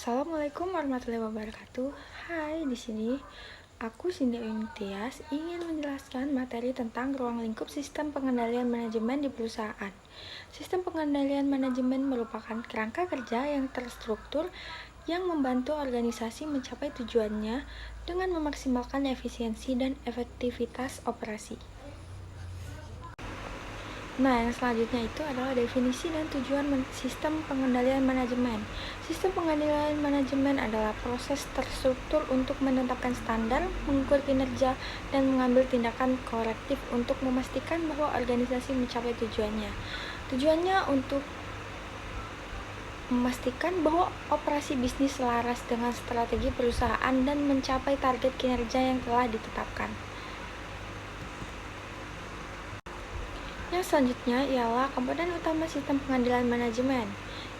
Assalamualaikum warahmatullahi wabarakatuh. Hai, di sini aku Cindy Tias ingin menjelaskan materi tentang ruang lingkup sistem pengendalian manajemen di perusahaan. Sistem pengendalian manajemen merupakan kerangka kerja yang terstruktur yang membantu organisasi mencapai tujuannya dengan memaksimalkan efisiensi dan efektivitas operasi. Nah, yang selanjutnya itu adalah definisi dan tujuan sistem pengendalian manajemen. Sistem pengendalian manajemen adalah proses terstruktur untuk menetapkan standar, mengukur kinerja, dan mengambil tindakan korektif untuk memastikan bahwa organisasi mencapai tujuannya. Tujuannya untuk memastikan bahwa operasi bisnis selaras dengan strategi perusahaan dan mencapai target kinerja yang telah ditetapkan. Yang selanjutnya ialah komponen utama sistem pengendalian manajemen.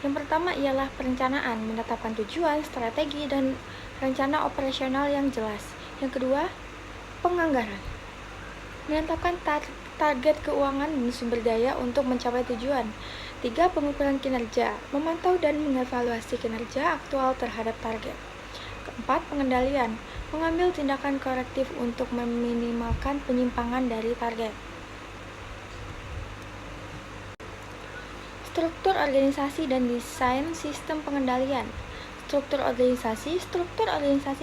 Yang pertama ialah perencanaan, menetapkan tujuan, strategi, dan rencana operasional yang jelas. Yang kedua, penganggaran, menetapkan target keuangan dan sumber daya untuk mencapai tujuan. Tiga, pengukuran kinerja, memantau dan mengevaluasi kinerja aktual terhadap target. Keempat, pengendalian, mengambil tindakan korektif untuk meminimalkan penyimpangan dari target. Struktur organisasi dan desain sistem pengendalian. Struktur organisasi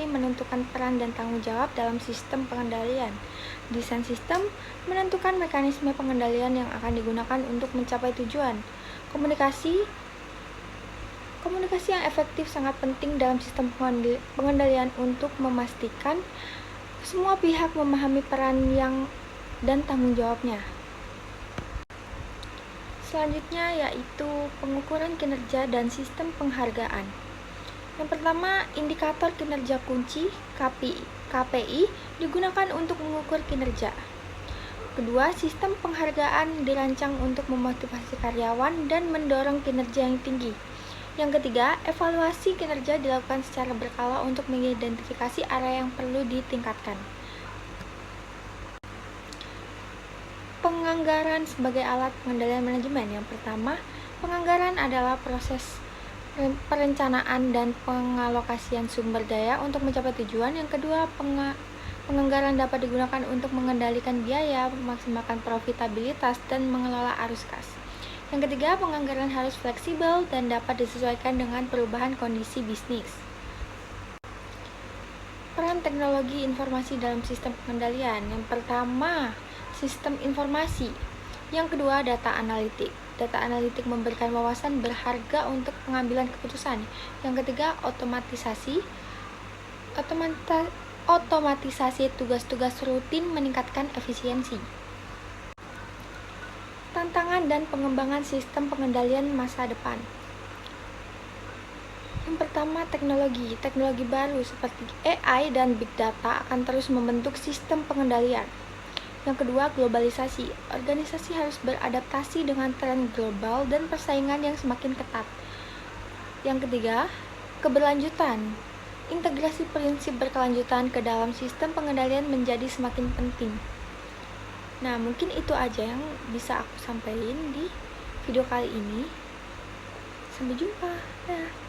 menentukan peran dan tanggung jawab dalam sistem pengendalian. Desain sistem menentukan mekanisme pengendalian yang akan digunakan untuk mencapai tujuan. Komunikasi yang efektif sangat penting dalam sistem pengendalian untuk memastikan semua pihak memahami peran dan tanggung jawabnya. Selanjutnya yaitu pengukuran kinerja dan sistem penghargaan. Yang pertama, indikator kinerja kunci KPI digunakan untuk mengukur kinerja. Kedua, sistem penghargaan dirancang untuk memotivasi karyawan dan mendorong kinerja yang tinggi. Yang ketiga, evaluasi kinerja dilakukan secara berkala untuk mengidentifikasi area yang perlu ditingkatkan. Penganggaran sebagai alat pengendalian manajemen. Yang pertama, penganggaran adalah proses perencanaan dan pengalokasian sumber daya untuk mencapai tujuan. Yang kedua, penganggaran dapat digunakan untuk mengendalikan biaya, memaksimalkan profitabilitas, dan mengelola arus kas. Yang ketiga, penganggaran harus fleksibel dan dapat disesuaikan dengan perubahan kondisi bisnis. Peran teknologi informasi dalam sistem pengendalian. Yang pertama, sistem informasi. Yang kedua, data analitik. Data analitik memberikan wawasan berharga untuk pengambilan keputusan. Yang ketiga, otomatisasi tugas-tugas rutin meningkatkan efisiensi. Tantangan dan pengembangan sistem pengendalian masa depan. Yang pertama, teknologi baru seperti AI dan Big Data akan terus membentuk sistem pengendalian. Yang kedua, globalisasi. Organisasi harus beradaptasi dengan tren global dan persaingan yang semakin ketat. Yang ketiga, keberlanjutan. Integrasi prinsip berkelanjutan ke dalam sistem pengendalian menjadi semakin penting. Nah, mungkin itu aja yang bisa aku sampaikan di video kali ini. Sampai jumpa. Dah.